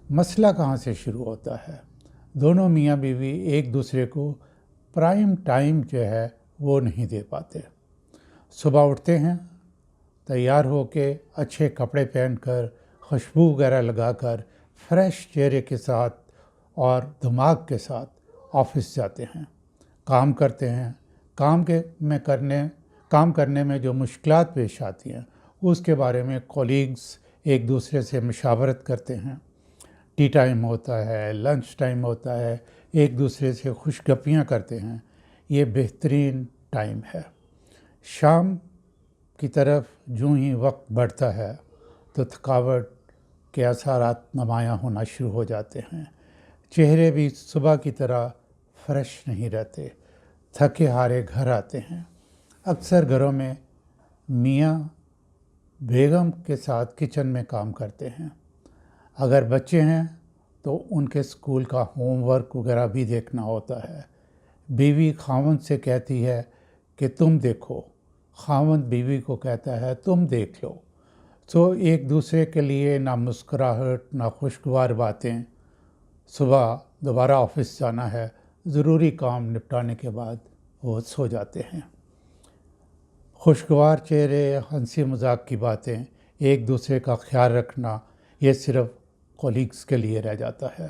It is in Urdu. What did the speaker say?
مسئلہ کہاں سے شروع ہوتا ہے؟ دونوں میاں بیوی ایک دوسرے کو پرائم ٹائم جو ہے وہ نہیں دے پاتے۔ صبح اٹھتے ہیں، تیار ہو کے اچھے کپڑے پہن کر، خوشبو وغیرہ لگا کر، فریش چہرے کے ساتھ اور دماغ کے ساتھ آفس جاتے ہیں، کام کرتے ہیں۔ کام کرنے میں جو مشکلات پیش آتی ہیں اس کے بارے میں کولیگز ایک دوسرے سے مشاورت کرتے ہیں۔ ٹی ٹائم ہوتا ہے، لنچ ٹائم ہوتا ہے، ایک دوسرے سے خوش گپیاں کرتے ہیں۔ یہ بہترین ٹائم ہے۔ شام کی طرف جوں ہی وقت بڑھتا ہے تو تھکاوٹ کے اثرات نمایاں ہونا شروع ہو جاتے ہیں۔ چہرے بھی صبح کی طرح فریش نہیں رہتے، تھکے ہارے گھر آتے ہیں۔ اکثر گھروں میں میاں بیگم کے ساتھ کچن میں کام کرتے ہیں۔ اگر بچے ہیں تو ان کے اسکول کا ہوم ورک وغیرہ بھی دیکھنا ہوتا ہے۔ بیوی خاوند سے کہتی ہے کہ تم دیکھو، خاوند بیوی کو کہتا ہے تم دیکھ لو۔ تو ایک دوسرے کے لیے نہ مسکراہٹ، نہ خوشگوار باتیں۔ صبح دوبارہ آفس جانا ہے، ضروری کام نپٹانے کے بعد وہ سو جاتے ہیں۔ خوشگوار چہرے، ہنسی مذاق کی باتیں، ایک دوسرے کا خیال رکھنا، یہ صرف کولیگز کے لیے رہ جاتا ہے۔